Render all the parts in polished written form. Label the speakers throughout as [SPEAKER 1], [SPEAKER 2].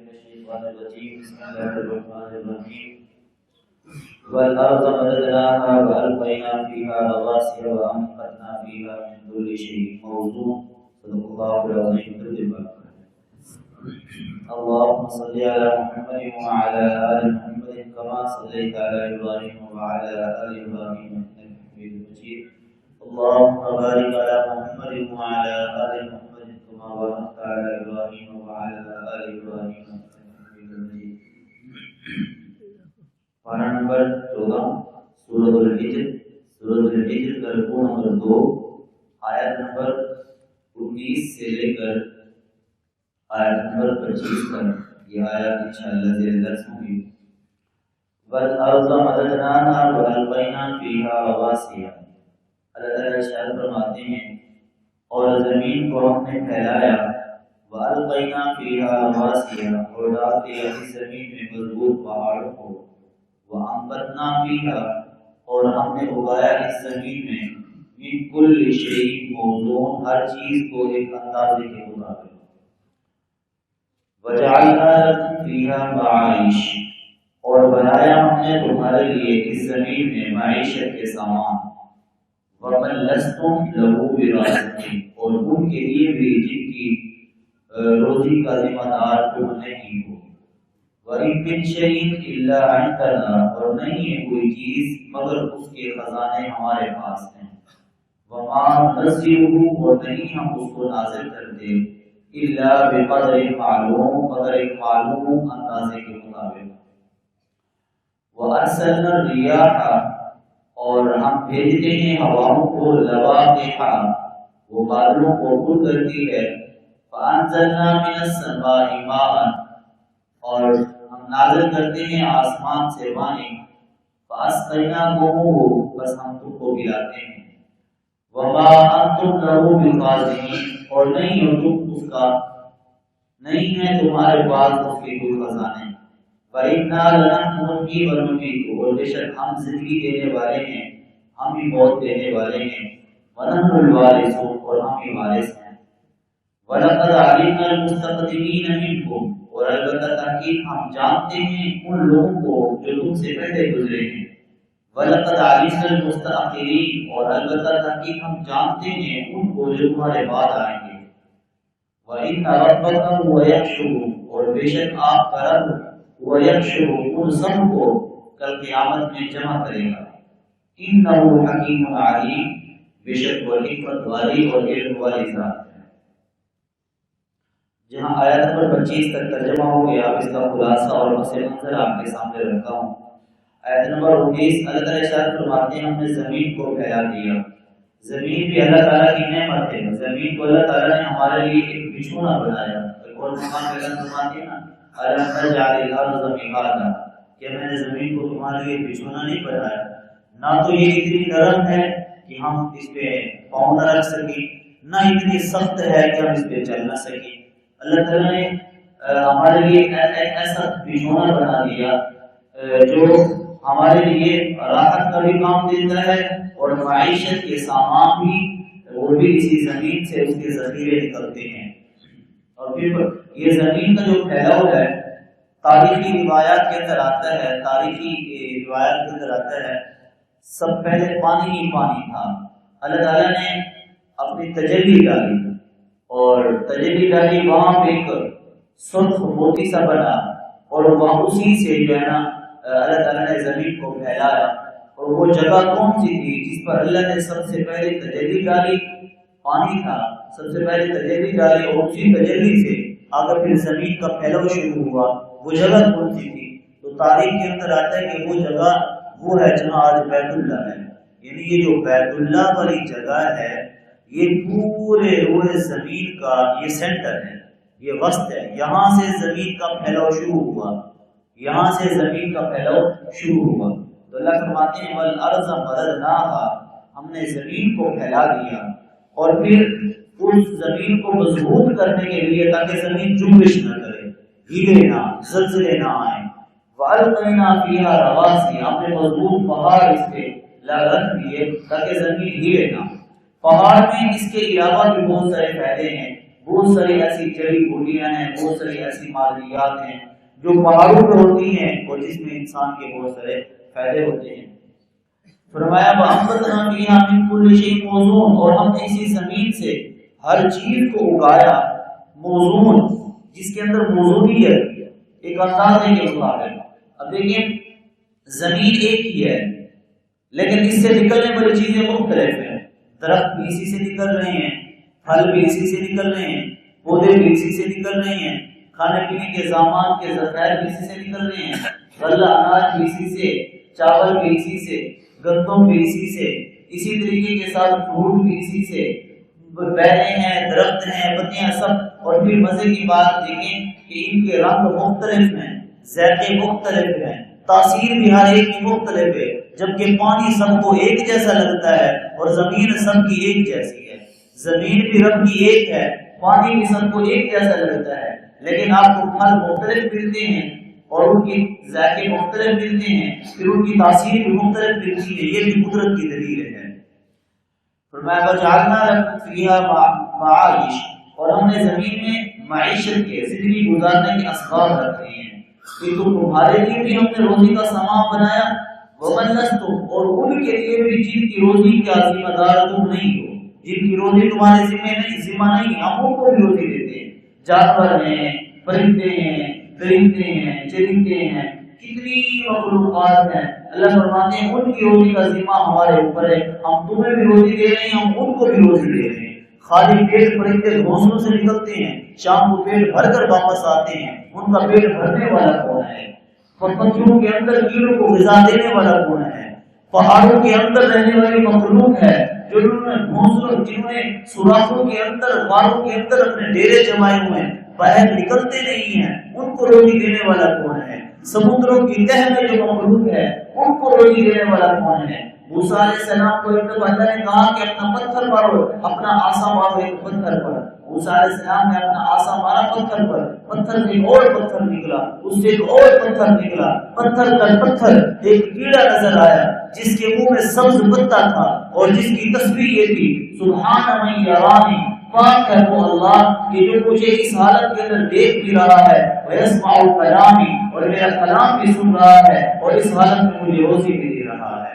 [SPEAKER 1] الشيطان الرجيم بسم الله الرحمن الرحيم والأرض مددناها وألقينا فيها رواسي وأنبتنا فيها من كل شيء موزون صدق الله العظيم اللهم صل على محمد وعلى آل محمد كما صليت على إبراهيم وعلى آل إبراهيم إنك حميد مجيد اللهم بارك على محمد وعلى آل محمد كما باركت على إبراهيم وعلى آل إبراهيم إنك حميد مجيد. پارہ نمبر 14 سورۃ الحجر کا رکوع نمبر 2 آیت نمبر 19 سے لے کر آیت نمبر 25 تک یہ آیات انشاءاللہ زیر درس ہوں گی. وَالْأَرْضَ مَدَدْنَاهَا وَأَلْقَيْنَا فِيهَا رَوَاسِيَ. اللہ تعالیٰ ارشاد فرماتے ہیں اور زمین کو ہم نے پھیلایا وَأَلْقَيْنَا فِيهَا رَوَاسِيَ اور ڈال دیا اس زمین میں مضبوط پہاڑوں کو وَأَنبَتْنَا فِيهَا اور ہم نے اگایا اس زمین میں من کل شیء موزون ہر چیز کو ایک اندازے کے مطابق وَجَعَلْنَا لَكُمْ فِيهَا مَعَائِشَ اور بنایا ہم نے تمہارے لیے اس زمین میں معیشت کے سامان وَمَنْ لَسْتُمْ لَهُ بِرَازِقِينَ اور ان کے لیے بھی جن کی روزی کا ذمہ دار تم نہیں ہو. وَإِن مِّن شَيْءٍ إِلَّا عِندَنَا اور نہیں ہے کوئی چیز مگر اس کے خزانے ہمارے پاس ہیں. وَمَا نُنَزِّلُهُ اور نہیں ہم اس کو نازل کرتے إِلَّا بِقَدْرٍ مَعْلُومٍ مگر ایک معلوم اندازے کے مطابق. وَأَرْسَلْنَا الرِّيَاحَ اور ہم بھیجتے ہیں ہواؤں کو لواقح وہ بادلوں کو پُر کرتی ہے. فَأَنزَلْنَا مِنَ السَّمَاءِ مَاءً اور ہم نازل کرتے ہیں آسمان سے پانی. فَأَسْقَيْنَاكُمُوهُ بس ہم تم کو پلاتے ہیں. وَمَا أَنْتُمْ لَهُ بِقَادِرِينَ اور نہیں ہو تم اس کا نہیں ہے تمہارے پاس اس کے کوئی خزانے. وَإِنَّا لَنَحْنُ نُحْيِي وَنُمِيتُ اور بے شک ہم زندگی دینے والے ہیں ہم ہی موت دینے والے ہیں. وَنَحْنُ الْوَارِثُونَ اور ہم ہی وارث ہیں. وَلَقَدْ عَلِمْنَا الْمُسْتَقْدِمِينَ مِنْكُمْ اور البتہ تحقیق ہم جانتے ہیں ان لوگوں کو جو تم سے پہلے گزرے ہیں. وَلَقَدْ عَلِمْنَا الْمُسْتَأْخِرِينَ اور البتہ تحقیق ہم جانتے ہیں ان کو جو تمہارے بعد آئیں گے. وَإِنَّ رَبَّكَ هُوَ يَحْشُرُ اور بے شک آپ کا رب هُوَ يَحْشُرُ ان سب کو کل قیامت میں جمع کرے گا. إِنَّهُ حَكِيمٌ عَلِيمٌ بے شک وہ حکمت والی اور علم والی ذات ہے. جہاں آیت نمبر 25 تک ترجمہ ہو گیا اب اس کا خلاصہ اور پس منظر آپ کے سامنے رکھا ہوں. آیت نمبر 19 اللہ تعالیٰ ارشاد فرماتے ہیں ہم نے زمین کو پھیلا دیا. زمین بھی اللہ تعالیٰ کی نعمت ہے. زمین کو اللہ تعالیٰ نے ہمارے لیے ایک بچھونا بنایا. ایک اور مقام پہ اللہ فرماتے ہیں نا أَلَمْ نَجْعَلِ الْأَرْضَ مِهَادًا کہ میں نے زمین کو تمہارے لیے بچھونا نہیں بنایا. نہ تو یہ اتنی نرم ہے کہ ہم اس پہ پاؤں نہ رکھ سکیں نہ اتنی سخت ہے کہ ہم اس پہ چل نہ سکیں. اللہ تعالیٰ نے ہمارے لیے ایسا بچھونا بنا دیا جو ہمارے لیے راحت کا بھی کام دیتا ہے اور معیشت کے سامان بھی وہ بھی اسی زمین سے اس کے ذخیرے نکلتے ہیں. اور پھر یہ زمین کا جو پھیلاؤ ہے تاریخی روایات کے اندر آتا ہے سب پہلے پانی ہی پانی تھا. اللہ تعالیٰ نے اپنی تجلی ڈالی اور تجلی ڈالی وہاں پہ ایک سرخ موتی سا بنا اور وہاں اسی سے جو ہے نا اللہ تعالیٰ نے زمین کو پھیلایا. اور وہ جگہ کون سی تھی جس پر اللہ نے سب سے پہلے تجلی ڈالی؟ پانی تھا. سب سے پہلے تجلی ڈالی اور اسی تجلی سے اگر پھر زمین کا پھیلاؤ شروع ہوا. وہ جگہ کون سی تھی؟ تو تاریخ کے اندر آتا ہے کہ وہ جگہ وہ ہے جہاں آج بیت اللہ ہے. یعنی یہ جو بیت اللہ والی جگہ ہے یہ پورے روئے زمین کا یہ سینٹر ہے یہ وسط ہے. یہاں سے زمین کا پھیلاؤ شروع ہوا تو اللہ فرماتے ہیں وَالْأَرْضَ مَدَدْنَاهَا ہم نے زمین کو پھیلا دیا اور پھر اس زمین کو مضبوط کرنے کے لیے تاکہ زمین جنبش نہ کرے ہلے نہ زلزلے نہ آئیں. وَأَلْقَيْنَا فِيهَا رَوَاسِيَ ہم نے مضبوط پہاڑ اس پہ رکھ دیے تاکہ زمین ہلے نہ. پہاڑ میں اس کے علاوہ بھی بہت سارے فائدے ہیں بہت ساری ایسی جڑی بوٹیاں ہیں، بہت ساری ایسی معدنیات ہیں جو پہاڑوں پہ ہوتی ہیں اور جس میں انسان کے بہت سارے فائدے ہوتے ہیں۔ فرمایا وَأَنبَتْنَا فِيهَا مِن كُلِّ شَيْءٍ مَوْزُونٍ، اور ہم نے اسی زمین سے ہر چیز کو اگایا موزون، جس کے اندر موزونیت ایک اندازے کے مطابق۔ اب دیکھیں زمین ایک ہی ہے لیکن اس سے نکلنے والی چیزیں مختلف ہیں۔ درخت بھی اسی سے نکل رہے ہیں، پھل بھی اسی سے نکل رہے ہیں، پودے بھی اسی سے نکل رہے ہیں، کھانے پینے کے سامان کے ذخائر بھی اسی سے نکل رہے ہیں، غلہ اناج بھی اسی سے، چاول بھی اسی سے، گندم بھی اسی سے، اسی طریقے کے ساتھ فروٹ بھی اسی سے، بیلیں ہیں، درخت ہیں، پتیاں سب۔ اور پھر مزے کی بات دیکھیں کہ ان کے رنگ مختلف ہیں، ذائقے مختلف ہیں، تاثیر بھی ہر ایک کی مختلف ہے، جبکہ پانی سب کو ایک جیسا لگتا ہے اور زمین سب کی ایک جیسی ہے۔ زمین بھی رب کی ایک ہے، پانی بھی سب کو ایک جیسا لگتا ہے، لیکن آپ کو پھل مختلف ملتے ہیں اور ان کے ذائقے مختلف ملتے ہیں، پھر ان کی تاثیر بھی مختلف ملتی ہے۔ یہ بھی قدرت کی دلیل ہے۔ فرمایا وَجَعَلْنَا لَكُمْ فِيهَا مَعَائِشَ، اور ہم نے زمین میں معیشت کے، زندگی گزارنے کے اسباب رکھے ہیں کہ تمہارے لیے بھی ہم نے روزی کا سامان بنایا، وَمَن لَسْتُمْ، اور ان کے لیے بھی جن کی روزی کا ذمہ دار تم نہیں ہو، جن کی روزی تمہارے ذمہ نہیں، ہم ان کو بھی روزی دیتے ہیں۔ جانور ہیں، پرندے ہیں، درندے ہیں، چرندے ہیں، کتنی مخلوقات ہیں، اللہ فرماتے ہیں ان کی روزی کا ذمہ ہمارے اوپر ہے، ہم تمہیں بھی روزی دے رہے ہیں، ہم ان کو بھی روزی دے رہے ہیں۔ خالی پیٹ پرندے گھونسلوں سے نکلتے ہیں، شام کو پیٹ بھر کر واپس آتے ہیں، ان کا پیٹ بھرنے والا کون ہے؟ پتھروں کے اندر کیڑوں کو غذا دینے والا کون ہے؟ پہاڑوں کے اندر رہنے والی مخلوق ہے جو جنہوں نے سوراخوں کے اندر، غاروں کے اندر اپنے ڈیرے جمائے ہوئے ہیں، باہر نکلتے نہیں ہیں، ان کو روزی دینے والا کون ہے؟ سمندروں کی تہہ میں جو مخلوق ہے ان کو روزی دینے والا کون ہے؟ موسیٰ علیہ السلام کو ایک دفعہ اللہ نے کہا کہ اپنا پتھر مارو، اپنا عصا مارو ایک پتھر پر۔ موسیٰ علیہ السلام نے اپنا عصا مارا پتھر پر، پتھر سے ایک اور پتھر نکلا، اس سے ایک اور پتھر نکلا، پتھر کا پتھر ایک کیڑا نظر آیا جس کے منہ میں سبز پتا تھا اور جس کی تصویر یہ تھی سبحان من یرانی، پاک ہے وہ اللہ کہ جو مجھے اس حالت کے اندر دیکھ بھی رہا ہے، ویسمع کلامی، اور میرا کلام بھی سن رہا ہے، اور اس حالت میں مجھے روزی بھی دے رہا ہے۔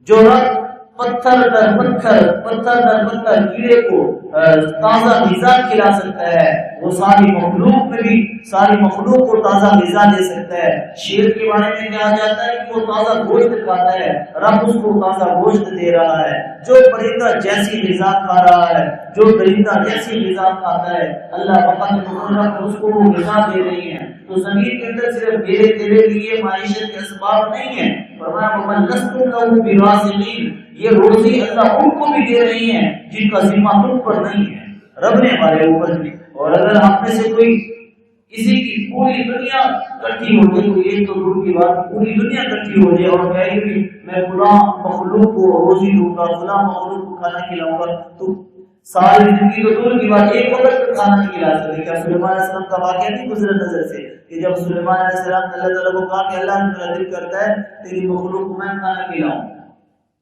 [SPEAKER 1] جو رب پتھر در پتھر، پتھر در پتھر کیڑے کو تازہ غذا کھلا سکتا ہے، وہ ساری مخلوق میں بھی ساری مخلوق کو تازہ غذا دے سکتا ہے۔ شیر کے بارے میں کہا جاتا ہے کہ وہ تازہ گوشت کھاتا ہے، رب اس کو تازہ گوشت دے رہا ہے۔ جو پرندہ جیسی غذا کھا رہا ہے، جو درندہ جیسی غذا کھاتا ہے، اللہ وقت اس کو وہ غذا دے رہی ہے۔ تو زمین کے اندر صرف میرے تیرے لیے معیشت کے اسباب نہیں ہیں، فرمایا وَمَن لَسْتُمْ لَهُ بِرَازِقِينَ، یہ روزی اللہ ان کو بھی دے رہی ہے جن کا ذمہ تم پر نہیں ہے، رب نے ہمارے اوپر بھی۔ اور اگر ہم میں سے کوئی کسی کی پوری دنیا اکٹھی ہو جائے، کوئی ایک تو دور کی بات، پوری دنیا اکٹھی ہو جائے اور کہے کہ میں فلاں مخلوق کو روزی دوں گا، فلاں مخلوق کو کھانا کھلاؤں گا، تو ساری زندگی تو دور کی بات، ایک وقت کا کھانا نہیں کھلا سکتے۔ کیا سلیمان علیہ السلام کا واقعہ نہیں گزرا نظر سے کہ جب سلیمان علیہ السلام نے اللہ تعالیٰ کو کہا کہ اللہ میرا دل کرتا ہے تیری مخلوق کو میں کھانا کھلاؤں،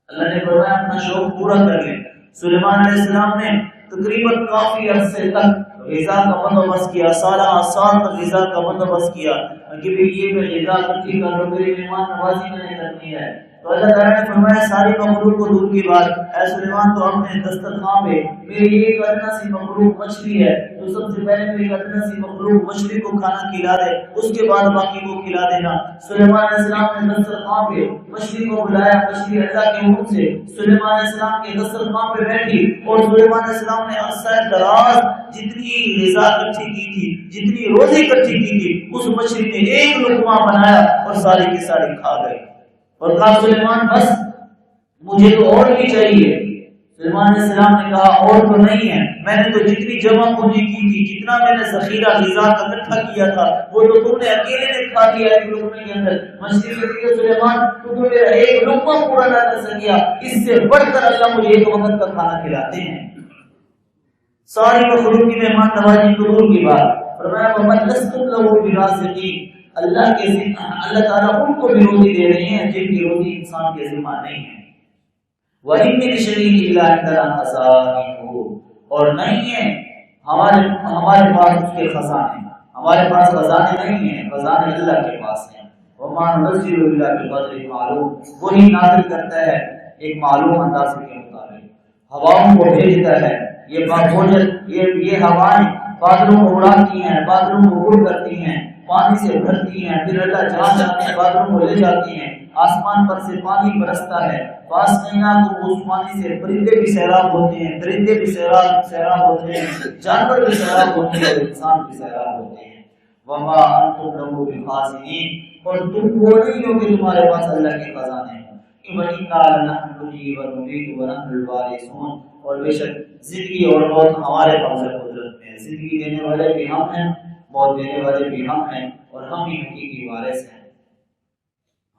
[SPEAKER 1] اللہ نے فرمایا اپنا شوق پورا کر لیں۔ سلیمان علیہ السلام نے تقریباً کافی عرصے تک غذا کا بندوبست کیا، سالہ سال تک غذا کا بندوبست کیا کہ یہ میں غذا اکٹھی کر لوں، میری مہمان نوازی میں نے کرنی ہے۔ تو اللہ تعالیٰ نے فرمایا ساری مخلوق کو دور کی بات، اے سلیمان تو اپنے دسترخوان پہ میری ایک ادنا سی مخلوق مچھلی ہے، تو سب سے پہلے میری ادنا سی مخلوق مچھلی کو کھانا کھلا دے، اس کے بعد باقی کو کھلا دینا۔ سلیمان علیہ السلام نے دسترخوان پہ مچھلی کو بلایا، مچھلی اللہ کے حکم سے سلیمان علیہ السلام کے دسترخوان پہ بیٹھی، اور سلیمان علیہ السلام نے عرصہ دراز جتنی غذا اکٹھی کی تھی، جتنی روزی اکٹھی کی تھی، اس مچھلی نے ایک لقمہ بنایا اور ساری کی ساری کھا گئی، اور کہا سلیمان بس مجھے تو اور بھی چاہیے۔ سلیمان علیہ السلام نے کہا اور تو نہیں ہے، میں نے تو جتنی جمع پونجی کی تھی، جتنا میں نے ذخیرہ غذا کا اکٹھا کیا تھا، وہ تو تم نے اکیلے نے کھا لیا ایک لقمے کے اندر۔ مچھلی کہتی ہے سلیمان تو میرا ایک لقمہ پورا نہ کر سکیا، اس سے بڑھ کر اللہ مجھے ایک وقت کا کھانا کھلاتے ہیں۔ ساری مخلوق کی مہمان نوازی تو دور کی بات، فرمایا وَمَن لَسْتُمْ لَهُ بِرَازِقِينَ، اللہ تعالیٰ ان کو بھی روزی دے رہے ہیں جن کی روزی انسان کے ذمہ نہیں ہے۔ وَإِنَّ لِشَيْءٍ إِلَّا عِندَنَا خَزَائِنُهُ، اور نہیں ہے ہمارے پاس اس کے خزانے، ہمارے پاس خزانے نہیں ہیں، خزانے اللہ کے پاس ہیں۔ وَمَا نُنَزِّلُ إِلَّا بِقَدْرٍ مَعْلُومٍ، وہی نازل کرتا ہے ایک معلوم اندازے کے مطابق، ہواؤں کو بھیجتا ہے، یہ ہوائیں بادلوں کو اڑاتی ہیں، بادلوں کو گڑ کرتی ہیں، پانی سے بھرتی ہیں، پھر اللہ جہاں چاہتے ہیں بادلوں کو لے جاتی ہیں، آسمان پر سے پانی برستا ہے، پاس کائنات کو اس پانی سے پرندے بھی سیراب ہوتے ہیں، درندے بھی سیراب ہوتے ہیں، جانور بھی سیراب ہوتے ہیں، انسان بھی سیراب ہوتے ہیں۔ وما انتم له بخازنین، اور تم وہ نہیں ہو کہ تمہارے پاس اللہ کے خزانے ہیں۔ وَإِنَّا لَنَحْنُ نُحْيِي وَنُمِيتُ وَنَحْنُ الْوَارِثُونَ، اور بے شک زندگی اور موت ہمارے قبضہ قدرت میں ہے، زندگی دینے والے بھی ہم ہیں، موت دینے والے بھی ہم ہیں، اور ہم ہی حقیقی وارث ہیں۔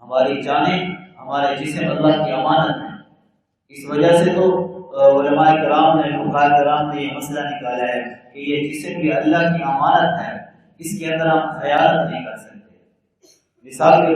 [SPEAKER 1] ہماری جانیں، ہمارے جسم اللہ کی امانت ہے۔ اس وجہ سے تو علماء کرام نے، فقہاء کرام نے یہ مسئلہ نکالا ہے کہ یہ جسم بھی اللہ کی امانت ہے، اس کے اندر ہم خیانت نہیں کر سکتے۔ مثال کے